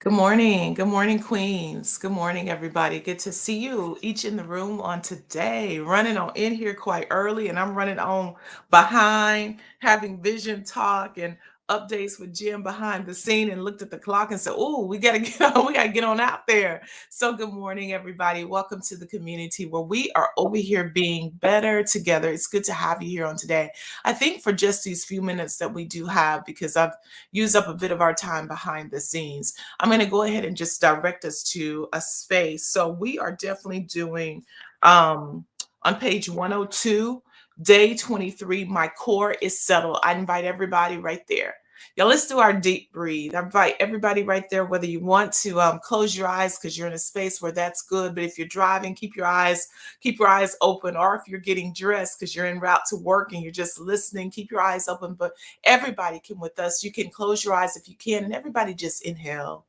Good morning. Good morning, Queens. Good morning, everybody. Good to see you each in the room on today. Running on in here quite early, and I'm running on behind, having vision talk and updates with Jim behind the scene, and looked at the clock and said, "Oh, we gotta get on. We gotta get on out there." So, good morning, everybody. Welcome to the community where we are over here being better together. It's good to have you here on today. I think for just these few minutes that we do have, because I've used up a bit of our time behind the scenes. I'm going to go ahead and just direct us to a space. So we are definitely doing on page 102, day 23, my core is settled. I invite everybody right there. Yeah, let's do our deep breathe. I invite everybody right there, whether you want to close your eyes because you're in a space where that's good. But if you're driving, keep your eyes open. Or if you're getting dressed because you're en route to work and you're just listening, keep your eyes open. But everybody can with us. You can close your eyes if you can, and everybody just inhale.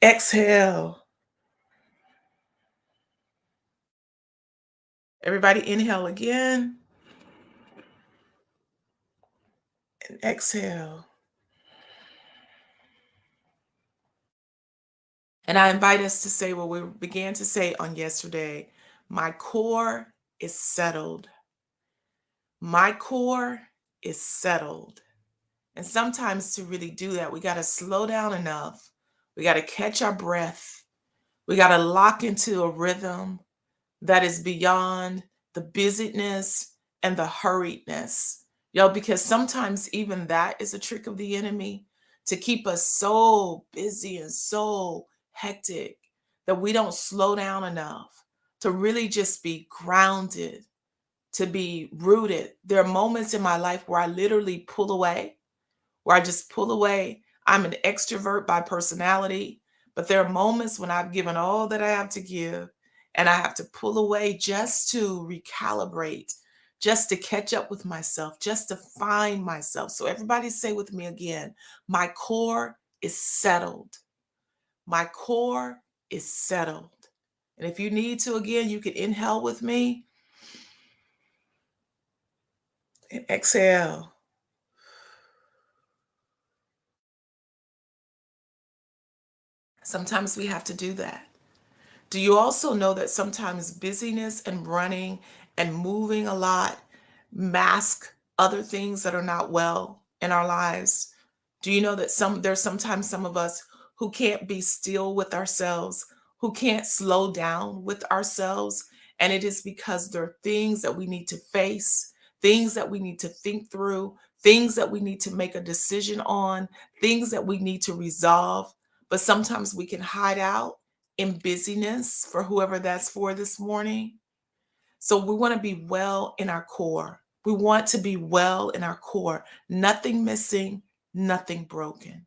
Exhale. Everybody inhale again and exhale. And I invite us to say what we began to say on yesterday. My core is settled. My core is settled. And sometimes to really do that, we got to slow down enough. We got to catch our breath. We got to lock into a rhythm that is beyond the busyness and the hurriedness. Because sometimes even that is a trick of the enemy to keep us so busy and so hectic that we don't slow down enough to really just be grounded, to be rooted. There are moments in my life where I literally pull away, where I just pull away. I'm an extrovert by personality, but there are moments when I've given all that I have to give and I have to pull away just to recalibrate, just to catch up with myself, just to find myself. So, everybody say with me again, my core is settled. My core is settled. And if you need to, again, you can inhale with me and exhale. Sometimes we have to do that. Do you also know that sometimes busyness and running and moving a lot mask other things that are not well in our lives? Do you know that there's sometimes some of us who can't be still with ourselves, who can't slow down with ourselves, and it is because there are things that we need to face, things that we need to think through, things that we need to make a decision on, things that we need to resolve. But sometimes we can hide out in busyness for whoever that's for this morning. So we want to be well in our core. We want to be well in our core. Nothing missing, nothing broken.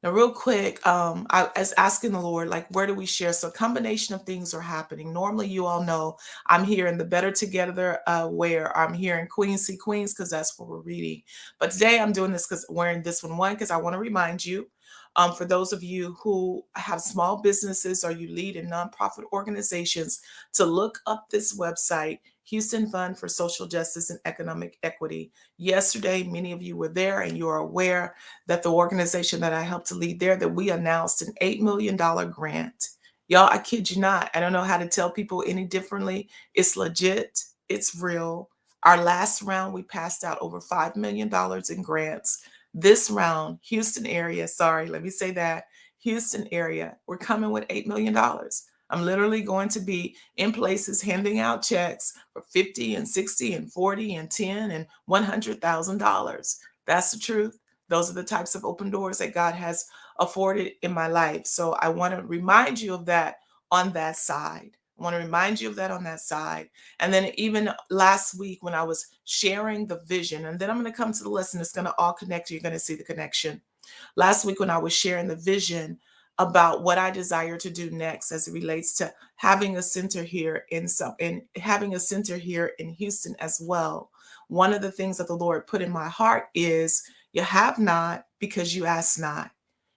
Now, real quick, I was asking the Lord, like, where do we share? So, a combination of things are happening. Normally, you all know I'm here in the Better Together, where I'm here in Queens, see Queens, because that's what we're reading. But today, I'm doing this because we're in this one, because I want to remind you, for those of you who have small businesses or you lead in nonprofit organizations, to look up this website, Houston Fund for Social Justice and Economic Equity. Yesterday, many of you were there and you are aware that the organization that I helped to lead there, that we announced an $8 million grant. Y'all, I kid you not. I don't know how to tell people any differently. It's legit. It's real. Our last round, we passed out over $5 million in grants. This round, Houston area, sorry, let me say that, Houston area, we're coming with $8 million. I'm literally going to be in places handing out checks for 50 and 60 and 40 and 10 and $100,000. That's the truth. Those are the types of open doors that God has afforded in my life. So I want to remind you of that on that side. I want to remind you of that on that side. And then even last week when I was sharing the vision, and then I'm going to come to the lesson, it's going to all connect. You're going to see the connection. Last week when I was sharing the vision about what I desire to do next as it relates to having a center here in having a center here in Houston as well. One of the things that the Lord put in my heart is you have not because you ask not.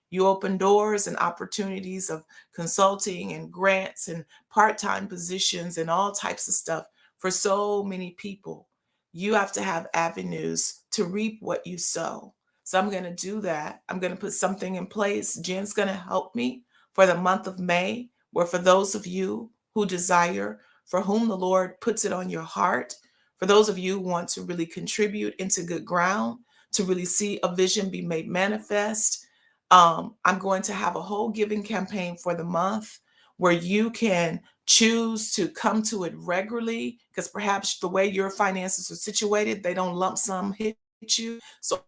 You open doors and opportunities of consulting and grants and part-time positions and all types of stuff for so many people. You have to have avenues to reap what you sow. So I'm going to do that. I'm going to put something in place. Jen's going to help me for the month of May, where for those of you who desire, for whom the Lord puts it on your heart, for those of you who want to really contribute into good ground, to really see a vision be made manifest, I'm going to have a whole giving campaign for the month where you can choose to come to it regularly, because perhaps the way your finances are situated, they don't lump sum hit you. So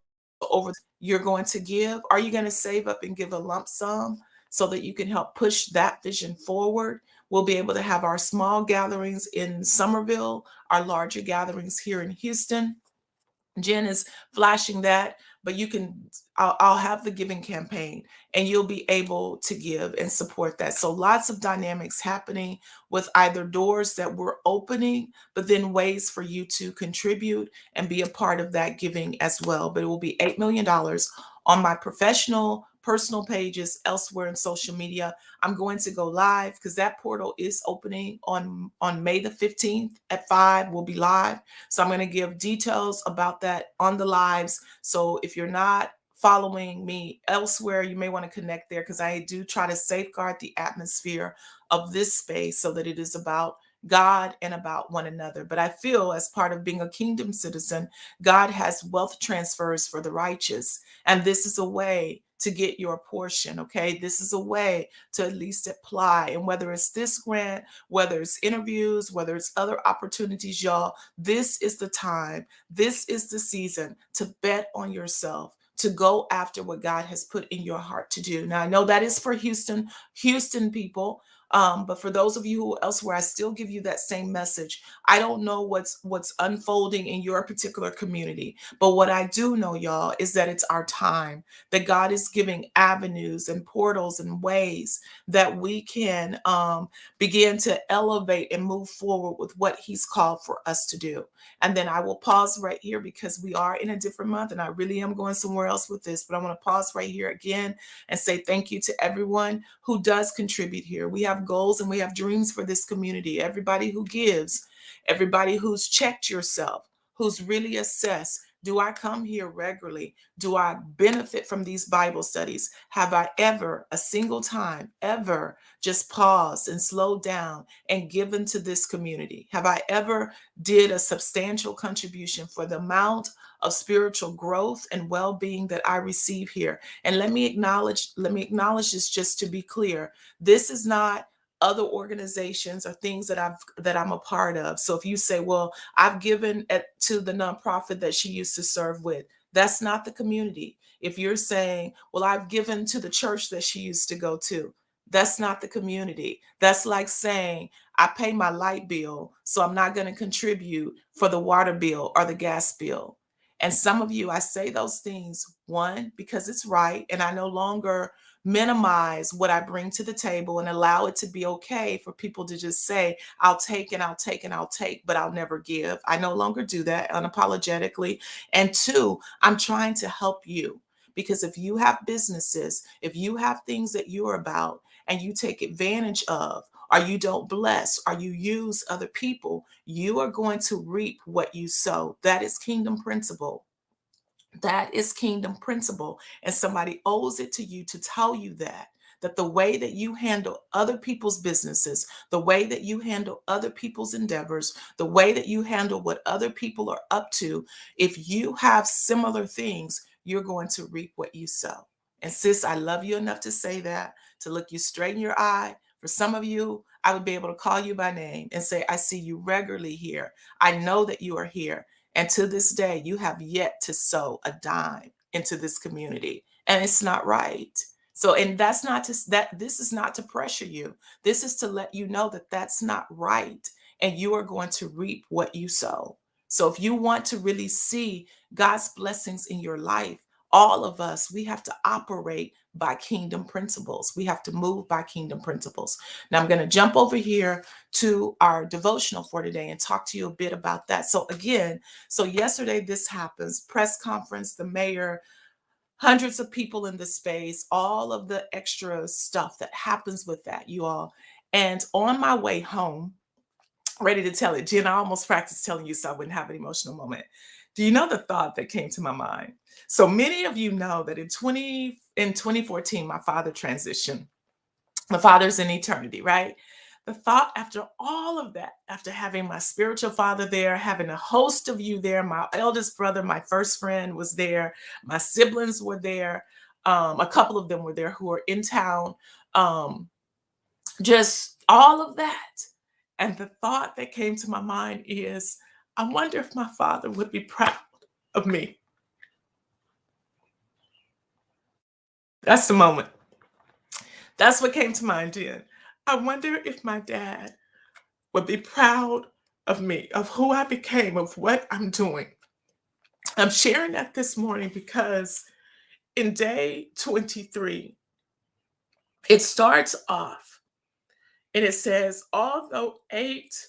over you're going to give, are you going to save up and give a lump sum so that you can help push that vision forward? We'll be able to have our small gatherings in Somerville, our larger gatherings here in Houston. Jen is flashing that, but you can, I'll have the giving campaign and you'll be able to give and support that. So lots of dynamics happening with either doors that we're opening, but then ways for you to contribute and be a part of that giving as well. But it will be $8 million on my professional personal pages elsewhere in social media. I'm going to go live because that portal is opening on May the 15th at 5. We'll be live. So I'm going to give details about that on the lives. So if you're not following me elsewhere, you may want to connect there, because I do try to safeguard the atmosphere of this space so that it is about God and about one another. But I feel, as part of being a kingdom citizen, God has wealth transfers for the righteous. And this is a way to get your portion. Okay. This is a way to at least apply. And whether it's this grant, whether it's interviews, whether it's other opportunities, y'all, this is the time. This is the season to bet on yourself, to go after what God has put in your heart to do. Now, I know that is for Houston people. But for those of you who elsewhere, I still give you that same message. I don't know what's unfolding in your particular community, but what I do know, y'all, is that it's our time, that God is giving avenues and portals and ways that we can begin to elevate and move forward with what He's called for us to do. And then I will pause right here because we are in a different month and I really am going somewhere else with this, but I want to pause right here again and say thank you to everyone who does contribute here. We have goals and we have dreams for this community. Everybody who gives, everybody who's checked yourself, who's really assessed, do I come here regularly? Do I benefit from these Bible studies? Have I ever, a single time, ever just paused and slowed down and given to this community? Have I ever did a substantial contribution for the amount of spiritual growth and well-being that I receive here? And let me acknowledge this, just to be clear. This is not other organizations or things that I'm a part of. So if you say, well, I've given to the nonprofit that she used to serve with, that's not the community. If you're saying, well, I've given to the church that she used to go to, that's not the community. That's like saying, I pay my light bill, so I'm not going to contribute for the water bill or the gas bill. And some of you, I say those things, one, because it's right, and I no longer minimize what I bring to the table and allow it to be okay for people to just say, I'll take and I'll take and I'll take, but I'll never give. I no longer do that unapologetically. And two, I'm trying to help you, because if you have businesses, if you have things that you're about and you take advantage of, or you don't bless, or you use other people, you are going to reap what you sow. That is kingdom principle. That is kingdom principle. And somebody owes it to you to tell you that the way that you handle other people's businesses, the way that you handle other people's endeavors, the way that you handle what other people are up to, if you have similar things, you're going to reap what you sow. And sis, I love you enough to say that, to look you straight in your eye. For some of you, I would be able to call you by name and say, I see you regularly here. I know that you are here. And to this day, you have yet to sow a dime into this community. And it's not right. So, and that's not to, that this is not to pressure you. This is to let you know that that's not right. And you are going to reap what you sow. So if you want to really see God's blessings in your life, all of us, we have to operate by kingdom principles. We have to move by kingdom principles. Now I'm going to jump over here to our devotional for today and talk to you a bit about that. So again, so yesterday this happens, press conference, the mayor, hundreds of people in the space, all of the extra stuff that happens with that, you all. And on my way home, ready to tell it, Jen, I almost practiced telling you so I wouldn't have an emotional moment. Do you know the thought that came to my mind? So many of you know that in 2014, my father transitioned. My father's in eternity, right? The thought after all of that, after having my spiritual father there, having a host of you there, my eldest brother, my first friend was there, my siblings were there, a couple of them were there who were in town, um, just all of that. And the thought that came to my mind is, I wonder if my father would be proud of me. That's the moment. That's what came to mind, Jen. I wonder if my dad would be proud of me, of who I became, of what I'm doing. I'm sharing that this morning because in day 23, it starts off and it says, although 8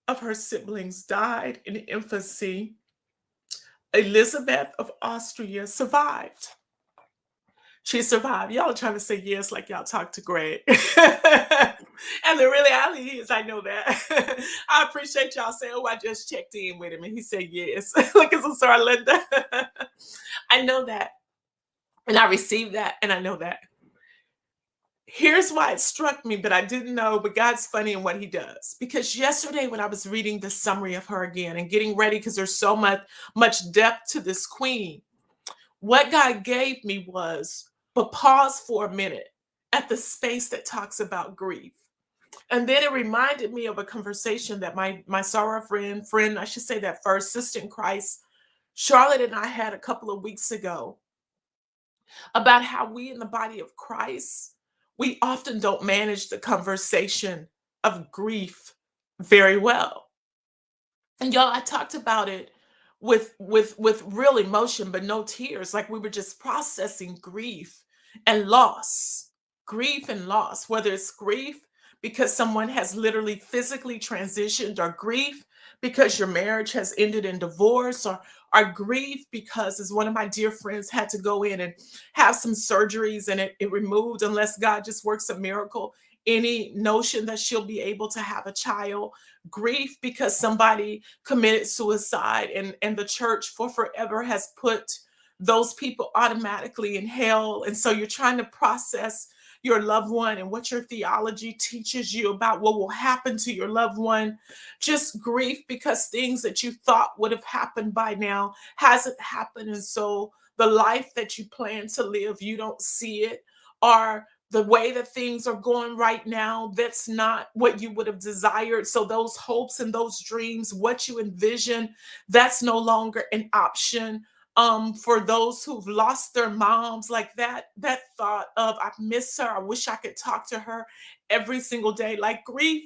of her siblings died in infancy, Elizabeth of Austria survived. She survived. Y'all are trying to say yes like y'all talked to Greg. And the reality is, I know that. I appreciate y'all saying, oh, I just checked in with him and he said yes. Look at Sister Linda. I know that. And I received that and I know that. Here's why it struck me, but I didn't know, but God's funny in what he does. Because yesterday when I was reading the summary of her again and getting ready, because there's so much depth to this queen, what God gave me was, but pause for a minute at the space that talks about grief. And then it reminded me of a conversation that my sorrow friend, I should say that first, sister in Christ, Charlotte and I had a couple of weeks ago about how we in the body of Christ, we often don't manage the conversation of grief very well. And y'all, I talked about it with real emotion, but no tears. Like we were just processing grief and loss, grief and loss. Whether it's grief because someone has literally physically transitioned, or grief because your marriage has ended in divorce, or grief because, as one of my dear friends had to go in and have some surgeries and it removed, unless God just works a miracle, any notion that she'll be able to have a child. Grief because somebody committed suicide, and the church for forever has put those people automatically in hell, and so you're trying to process your loved one and what your theology teaches you about what will happen to your loved one. Just grief because things that you thought would have happened by now hasn't happened, and so the life that you plan to live, you don't see it, or the way that things are going right now, that's not what you would have desired. So those hopes and those dreams, what you envision, that's no longer an option. For those who've lost their moms, like that thought of, I miss her, I wish I could talk to her every single day. Like grief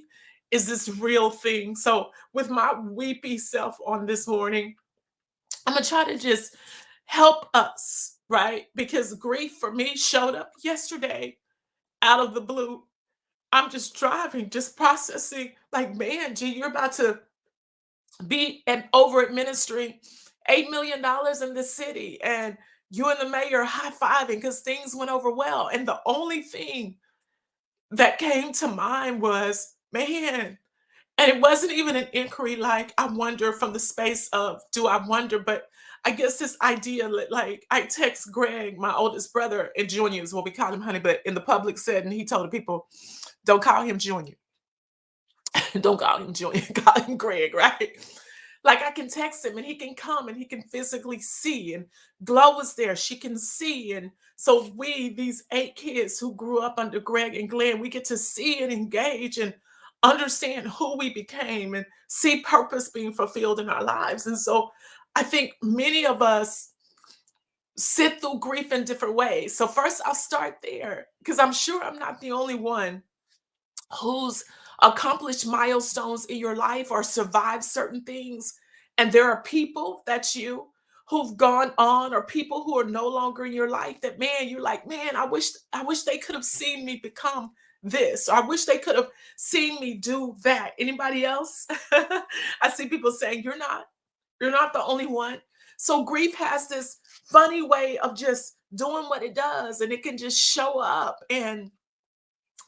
is this real thing. So with my weepy self on this morning, I'm gonna try to just help us, right? Because grief for me showed up yesterday out of the blue. I'm just driving, just processing, like, man, G, you're about to be over administering $8 million in the city. And you and the mayor high-fiving because things went over well. And the only thing that came to mind was, man, and it wasn't even an inquiry like, I wonder, from the space of, do I wonder? But I guess this idea that, like, I text Greg, my oldest brother, and Junior is what we call him, honey, but in the public setting, he told the people, don't call him Junior. Don't call him Junior, call him Greg, right? Like I can text him and he can come and he can physically see. And Glow was there, she can see. And so we, these 8 kids who grew up under Greg and Glenn, we get to see and engage and understand who we became and see purpose being fulfilled in our lives. And so I think many of us sit through grief in different ways. So first I'll start there because I'm sure I'm not the only one who's accomplished milestones in your life or survived certain things. And there are people that you who've gone on, or people who are no longer in your life, that, man, you're like, man, I wish they could have seen me become this. Or I wish they could have seen me do that. Anybody else? I see people saying, you're not the only one. So grief has this funny way of just doing what it does, and it can just show up. And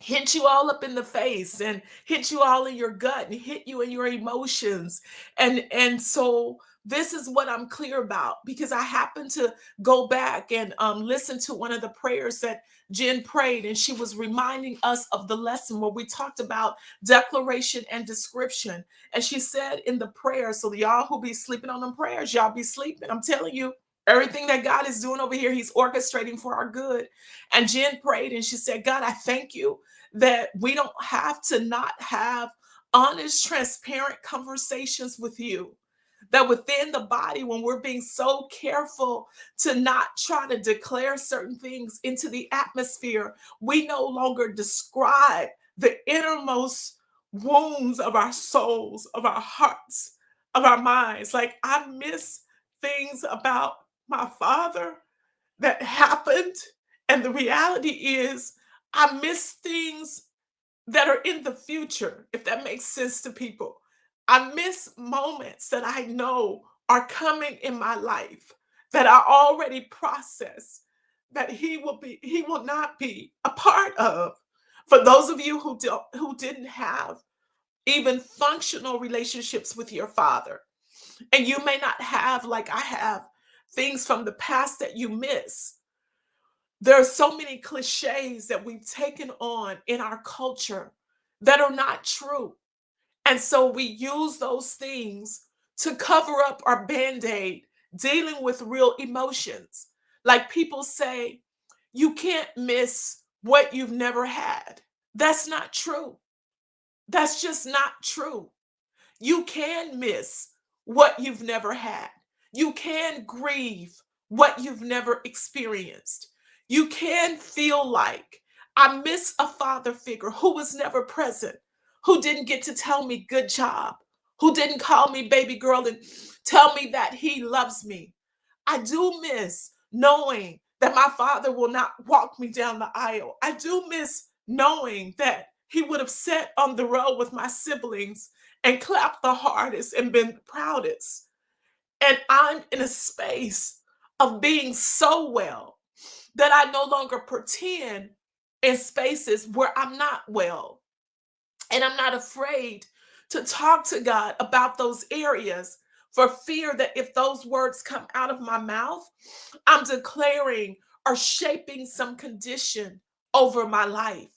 hit you all up in the face and hit you all in your gut and hit you in your emotions. And so this is what I'm clear about, because I happened to go back and listen to one of the prayers that Jen prayed, and she was reminding us of the lesson where we talked about declaration and description. And she said in the prayer, so y'all who be sleeping on them prayers, y'all be sleeping, I'm telling you, everything that God is doing over here, he's orchestrating for our good. And Jen prayed and she said, God, I thank you that we don't have to not have honest, transparent conversations with you. That within the body, when we're being so careful to not try to declare certain things into the atmosphere, we no longer describe the innermost wounds of our souls, of our hearts, of our minds. Like, I miss things about my father that happened. And the reality is, I miss things that are in the future, if that makes sense to people. I miss moments that I know are coming in my life that I already processed, that he will not be a part of. For those of you who didn't have even functional relationships with your father, and you may not have, like I have, things from the past that you miss. There are so many cliches that we've taken on in our culture that are not true. And so we use those things to cover up our band aid, dealing with real emotions. Like people say, you can't miss what you've never had. That's not true. That's just not true. You can miss what you've never had. You can grieve what you've never experienced. You can feel like, I miss a father figure who was never present, who didn't get to tell me good job, who didn't call me baby girl and tell me that he loves me. I do miss knowing that my father will not walk me down the aisle. I do miss knowing that he would have sat on the row with my siblings and clapped the hardest and been the proudest. And I'm in a space of being so well that I no longer pretend in spaces where I'm not well. And I'm not afraid to talk to God about those areas, for fear that if those words come out of my mouth, I'm declaring or shaping some condition over my life.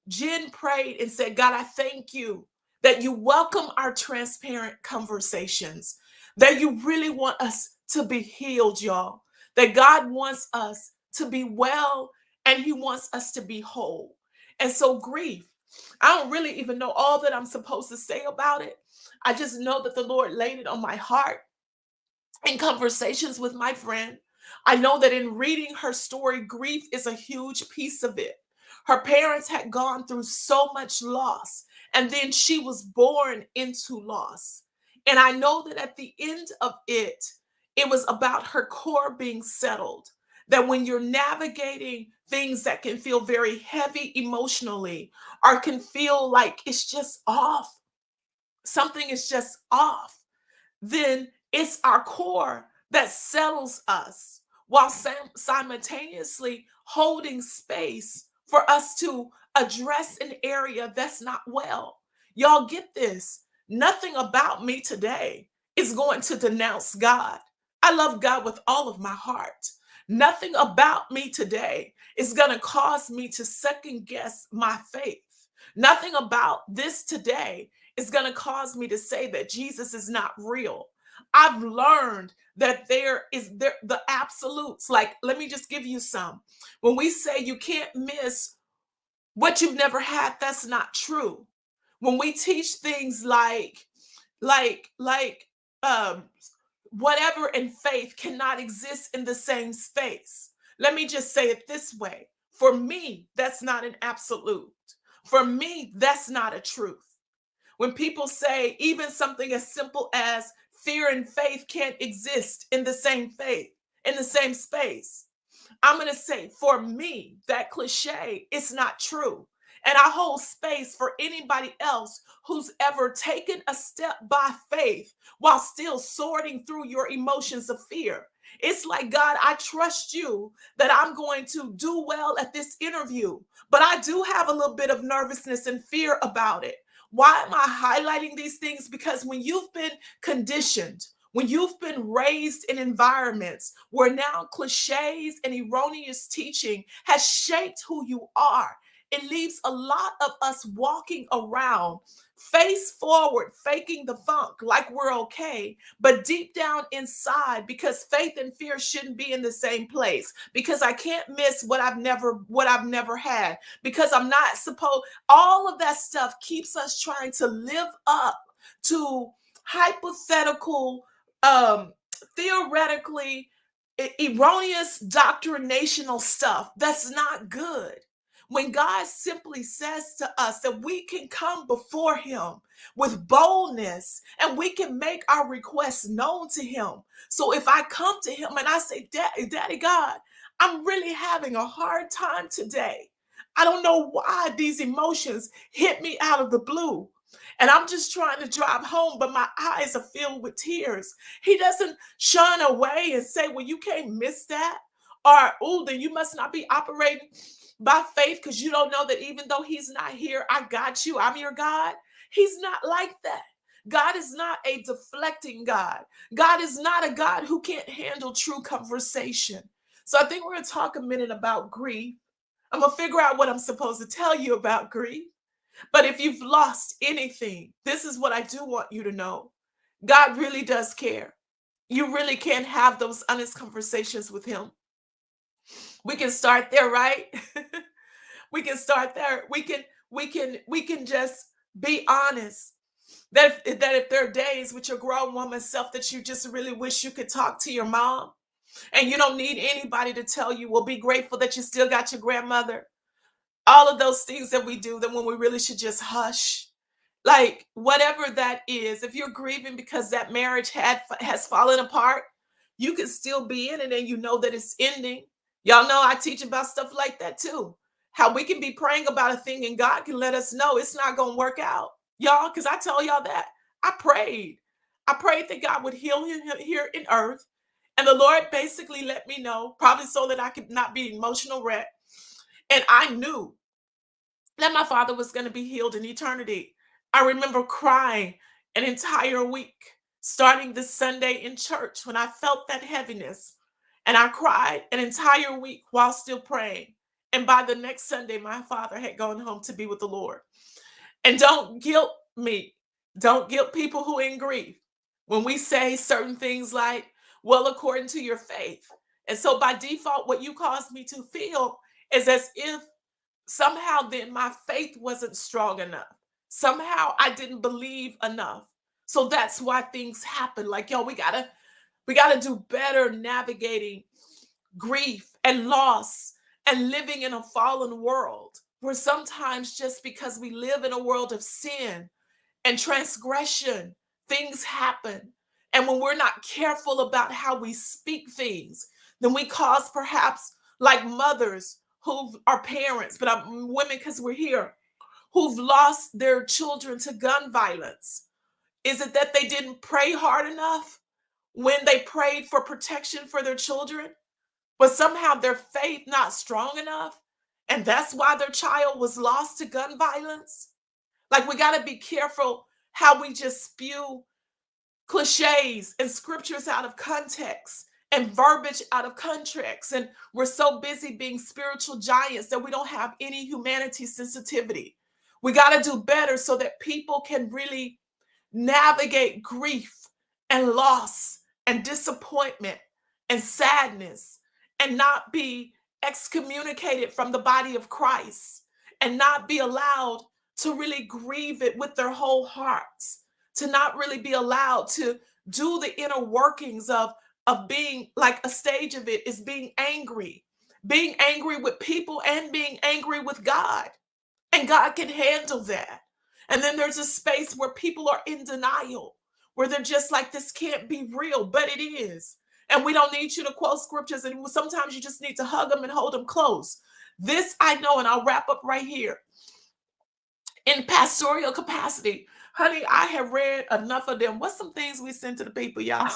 Jen prayed and said, God, I thank you that you welcome our transparent conversations, that you really want us to be healed, y'all, that God wants us to be well and he wants us to be whole. And so, grief, I don't really even know all that I'm supposed to say about it. I just know that the Lord laid it on my heart in conversations with my friend. I know that in reading her story, grief is a huge piece of it. Her parents had gone through so much loss, and then she was born into loss. And I know that at the end of it, it was about her core being settled. That when you're navigating things that can feel very heavy emotionally, or can feel like it's just off, something is just off, then it's our core that settles us, while simultaneously holding space for us to address an area that's not well. Y'all get this. Nothing about me today is going to denounce God. I love God with all of my heart. Nothing about me today is going to cause me to second guess my faith. Nothing about this today is going to cause me to say that Jesus is not real. I've learned that there the absolutes. Like, let me just give you some. When we say you can't miss what you've never had, that's not true. When we teach things like um whatever in faith cannot exist in the same space. Let me just say it this way. For me, that's not an absolute. For me, that's not a truth. When people say even something as simple as fear and faith can't exist in the same faith, in the same space, I'm going to say, for me, that cliche is not true. And I hold space for anybody else who's ever taken a step by faith while still sorting through your emotions of fear. It's like, God, I trust you that I'm going to do well at this interview, but I do have a little bit of nervousness and fear about it. Why am I highlighting these things? Because when you've been conditioned, when you've been raised in environments where now cliches and erroneous teaching has shaped who you are, it leaves a lot of us walking around face forward, faking the funk like we're okay, but deep down inside, because faith and fear shouldn't be in the same place, because I can't miss what I've never had, because I'm not supposed, all of that stuff keeps us trying to live up to hypothetical, um theoretically erroneous doctrinational stuff that's not good. When God simply says to us that we can come before him with boldness and we can make our requests known to him. So if I come to him and I say, Daddy God, I'm really having a hard time today. I don't know why these emotions hit me out of the blue. And I'm just trying to drive home, but my eyes are filled with tears. He doesn't shun away and say, well, you can't miss that. Or, oh, then you must not be operating by faith because you don't know that even though he's not here, I got you. I'm your God. He's not like that. God is not a deflecting God. God is not a God who can't handle true conversation. So I think we're going to talk a minute about grief. I'm going to figure out what I'm supposed to tell you about grief. But if you've lost anything, this is what I do want you to know. God really does care. You really can have those honest conversations with him. We can start there, right? We can start there. We can just be honest. That if there are days with your grown woman self that you just really wish you could talk to your mom, and you don't need anybody to tell you, well, be grateful that you still got your grandmother. All of those things that we do, that when we really should just hush. Like whatever that is, if you're grieving because that marriage has fallen apart, you can still be in it and you know that it's ending. Y'all know I teach about stuff like that too. How we can be praying about a thing and God can let us know it's not going to work out. Y'all, because I tell y'all that I prayed. I prayed that God would heal him here in earth. And the Lord basically let me know, probably so that I could not be emotional wreck. And I knew that my father was going to be healed in eternity. I remember crying an entire week, starting this Sunday in church when I felt that heaviness. And I cried an entire week while still praying. And by the next Sunday, my father had gone home to be with the Lord. And don't guilt me. Don't guilt people who are in grief when we say certain things like, well, according to your faith. And so by default, what you caused me to feel is as if somehow then my faith wasn't strong enough. Somehow I didn't believe enough. So that's why things happen. Like, yo, we gotta do better navigating grief and loss and living in a fallen world where sometimes just because we live in a world of sin and transgression, things happen. And when we're not careful about how we speak things, then we cause perhaps like mothers who are parents, but I'm women because we're here, who've lost their children to gun violence. Is it that they didn't pray hard enough when they prayed for protection for their children? But somehow their faith not strong enough? And that's why their child was lost to gun violence? Like we got to be careful how we just spew cliches and scriptures out of context and verbiage out of context. And we're so busy being spiritual giants that we don't have any humanity sensitivity. We got to do better so that people can really navigate grief and loss and disappointment and sadness and not be excommunicated from the body of Christ and not be allowed to really grieve it with their whole hearts, to not really be allowed to do the inner workings of being, like a stage of it is being angry with people and being angry with God, and God can handle that. And then there's a space where people are in denial, where they're just like, this can't be real, but it is. And we don't need you to quote scriptures, and sometimes you just need to hug them and hold them close. This I know, and I'll wrap up right here. In pastoral capacity, honey, I have read enough of them. What's some things we send to the people, y'all?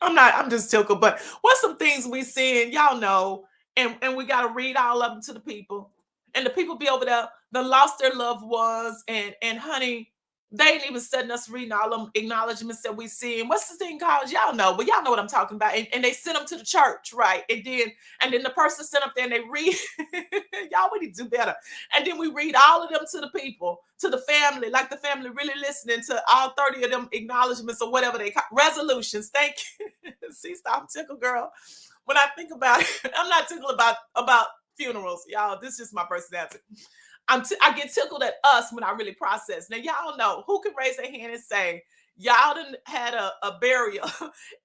I'm just tickled. But what's some things we seeing, y'all know, and we gotta read all of them to the people. And the people be over there that lost their loved ones, and honey, they ain't even setting us reading all them acknowledgments that we see. And what's the thing called? Y'all know, but y'all know what I'm talking about. And they send them to the church, right? And then the person sent up there and they read. Y'all, we need to do better. And then we read all of them to the people, to the family, like the family really listening to all 30 of them acknowledgments or whatever they call resolutions. Thank you. See, stop tickle, girl. When I think about it, I'm not tickled about funerals, y'all. This is just my personality. I get tickled at us when I really process. Now y'all know who can raise their hand and say y'all done had a burial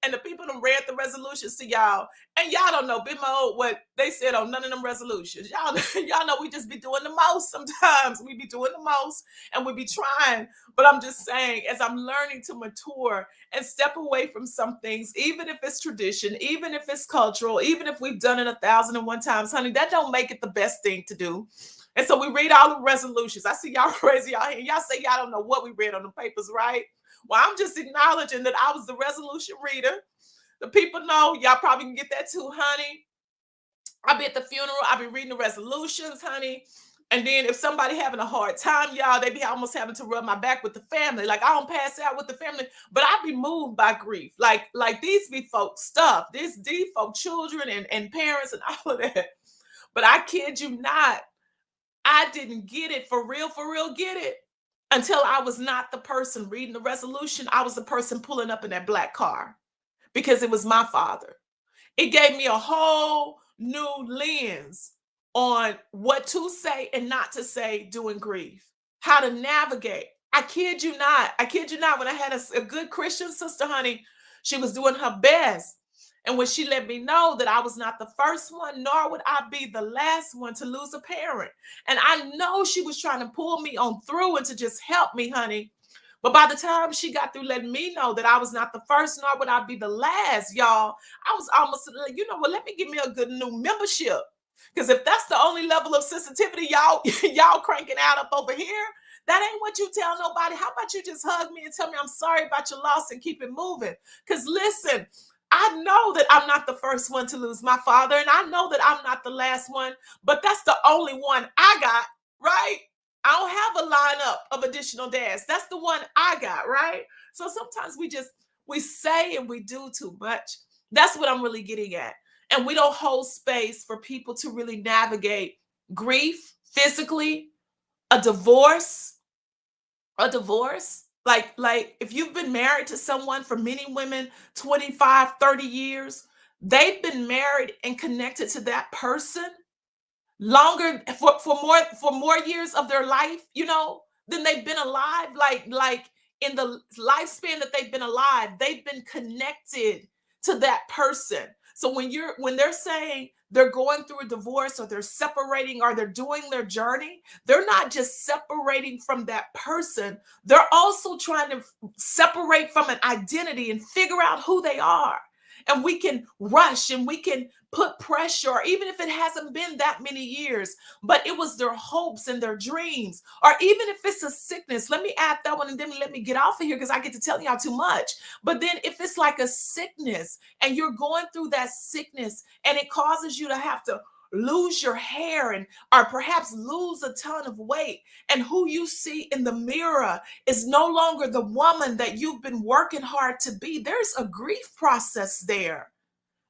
and the people done read the resolutions to y'all and y'all don't know bimo what they said on none of them resolutions. Y'all y'all know we just be doing the most sometimes. We be doing the most and we be trying. But I'm just saying, as I'm learning to mature and step away from some things, even if it's tradition, even if it's cultural, even if we've done it 1,001 times, honey, that don't make it the best thing to do. And so we read all the resolutions. I see y'all raising y'all hand. Y'all say y'all don't know what we read on the papers, right? Well, I'm just acknowledging that I was the resolution reader. The people know y'all probably can get that too, honey. I'll be at the funeral. I'll be reading the resolutions, honey. And then if somebody having a hard time, y'all, they be almost having to rub my back with the family. Like I don't pass out with the family, but I be moved by grief. Like these be folk stuff. These folk children and parents and all of that. But I kid you not, I didn't get it for real, get it until I was not the person reading the resolution. I was the person pulling up in that black car because it was my father. It gave me a whole new lens on what to say and not to say during grief, how to navigate. I kid you not. I kid you not. When I had a good Christian sister, honey, she was doing her best. And when she let me know that I was not the first one, nor would I be the last one to lose a parent. And I know she was trying to pull me on through and to just help me, honey. But by the time she got through letting me know that I was not the first, nor would I be the last, y'all, I was almost like, you know what, let me give me a good new membership. Because if that's the only level of sensitivity y'all y'all cranking out up over here, that ain't what you tell nobody. How about you just hug me and tell me I'm sorry about your loss and keep it moving? Because listen, I know that I'm not the first one to lose my father, and I know that I'm not the last one, but that's the only one I got, right? I don't have a lineup of additional dads. That's the one I got, right? So sometimes we say and we do too much. That's what I'm really getting at. And we don't hold space for people to really navigate grief physically, a divorce, like if you've been married to someone, for many women 25, 30 years, they've been married and connected to that person longer for more years of their life, than they've been alive. Like in the lifespan that they've been alive, they've been connected to that person. So when they're saying they're going through a divorce or they're separating or they're doing their journey, they're not just separating from that person, they're also trying to separate from an identity and figure out who they are. And we can rush and we can put pressure, even if it hasn't been that many years, but it was their hopes and their dreams. Or even if it's a sickness, let me add that one and then let me get off of here because I get to tell y'all too much. But then if it's like a sickness and you're going through that sickness and it causes you to have to lose your hair and or perhaps lose a ton of weight, and who you see in the mirror is no longer the woman that you've been working hard to be, there's a grief process there.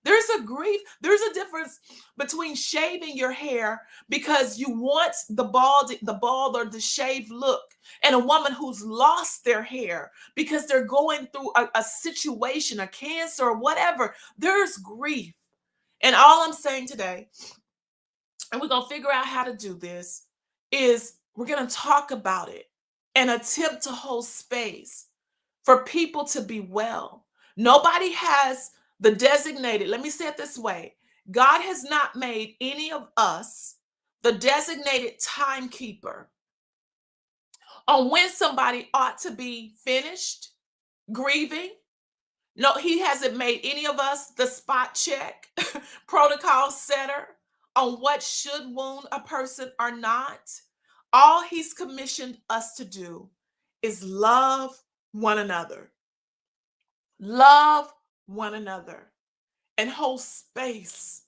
There's a difference between shaving your hair because you want the bald or the shaved look, and a woman who's lost their hair because they're going through a situation, a cancer or whatever. There's grief. And all I'm saying today, and we're going to figure out how to do this, is we're going to talk about it and attempt to hold space for people to be well. Nobody has the designated, let me say it this way, God has not made any of us the designated timekeeper on when somebody ought to be finished grieving. No, he hasn't made any of us the spot check protocol setter on what should wound a person or not. All he's commissioned us to do is love one another. Love one another and hold space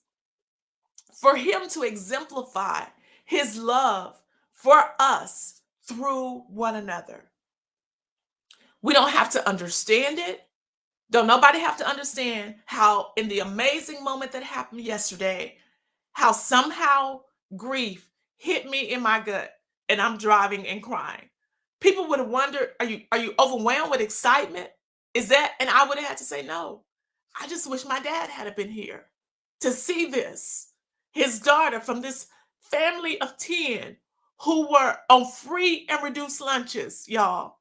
for him to exemplify his love for us through one another. We don't have to understand it. Don't nobody have to understand how, in the amazing moment that happened yesterday, how somehow grief hit me in my gut and I'm driving and crying. People would have wondered, are you overwhelmed with excitement? Is that, and I would have had to say no. I just wish my dad had been here to see this. His daughter from this family of 10 who were on free and reduced lunches, y'all.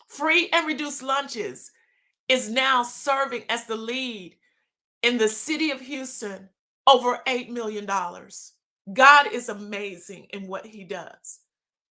Free and reduced lunches is now serving as the lead in the city of Houston over $8 million. God is amazing in what he does.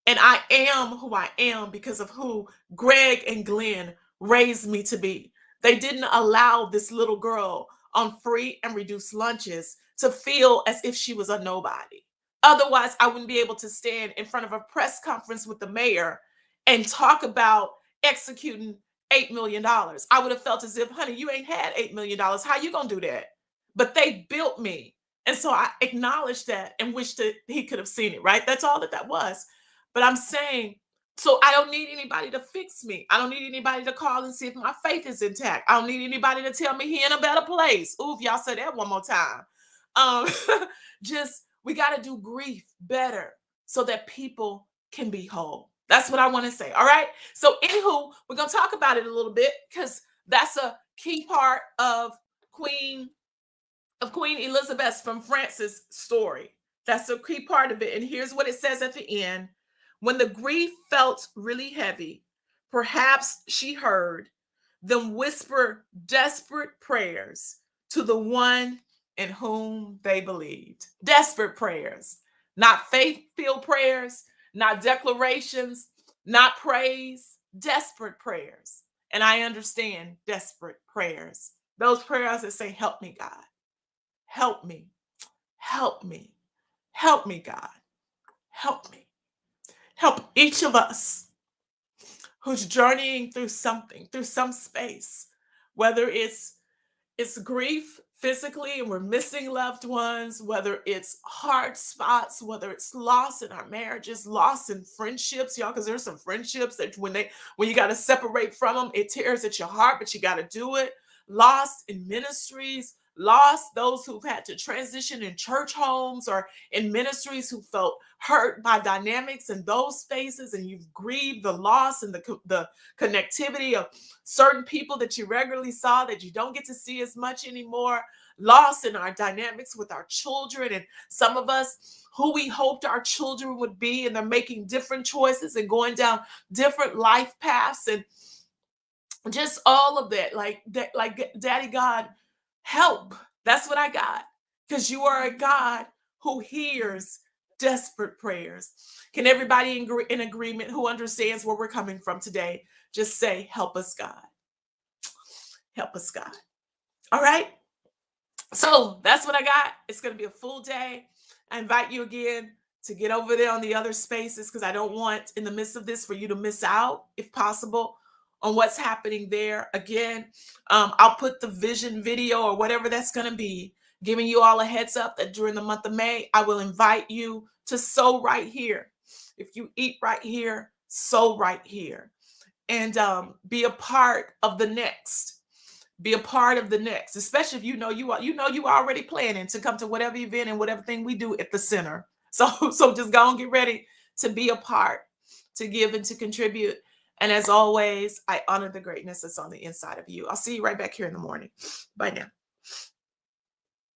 And I am who I am because of who Greg and Glenn raised me to be. They didn't allow this little girl on free and reduced lunches to feel as if she was a nobody. Otherwise, I wouldn't be able to stand in front of a press conference with the mayor and talk about executing $8 million. I would have felt as if, honey, you ain't had $8 million. How you gonna do that? But they built me. And so I acknowledge that and wish that he could have seen it, right? That's all that that was. But I'm saying, so I don't need anybody to fix me. I don't need anybody to call and see if my faith is intact. I don't need anybody to tell me he in a better place. Ooh, if y'all say that one more time. Um, just we got to do grief better so that people can be whole. That's what I want to say. All right. So, anywho, we're gonna talk about it a little bit because that's a key part Queen of Queen Elizabeth from France's story. That's a key part of it. And here's what it says at the end. When the grief felt really heavy, perhaps she heard them whisper desperate prayers to the one in whom they believed. Desperate prayers, not faith-filled prayers, not declarations, not praise, desperate prayers. And I understand desperate prayers. Those prayers that say, help me, God. Help me. Help me. Help me, God. Help me. Help each of us who's journeying through something, through some space, whether it's grief physically and we're missing loved ones, whether it's hard spots, whether it's loss in our marriages, loss in friendships, y'all, because there's some friendships that when you got to separate from them, it tears at your heart, but you got to do it. Loss in ministries, lost those who've had to transition in church homes or in ministries who felt hurt by dynamics in those spaces, and you've grieved the loss and the connectivity of certain people that you regularly saw that you don't get to see as much anymore, lost in our dynamics with our children, and some of us who we hoped our children would be, and they're making different choices and going down different life paths, and just all of that, like that, like Daddy God, help. That's what I got. Because you are a God who hears desperate prayers. Can everybody in agreement who understands where we're coming from today just say, help us, God. Help us, God. All right. So that's what I got. It's going to be a full day. I invite you again to get over there on the other spaces because I don't want in the midst of this for you to miss out, if possible, on what's happening there. Again, I'll put the vision video or whatever that's going to be, giving you all a heads up that during the month of May, I will invite you to sow right here. If you eat right here, sow right here, and be a part of the next. Be a part of the next, especially if you already planning to come to whatever event and whatever thing we do at the center. So just go and get ready to be a part, to give and to contribute. And as always, I honor the greatness that's on the inside of you. I'll see you right back here in the morning. Bye now.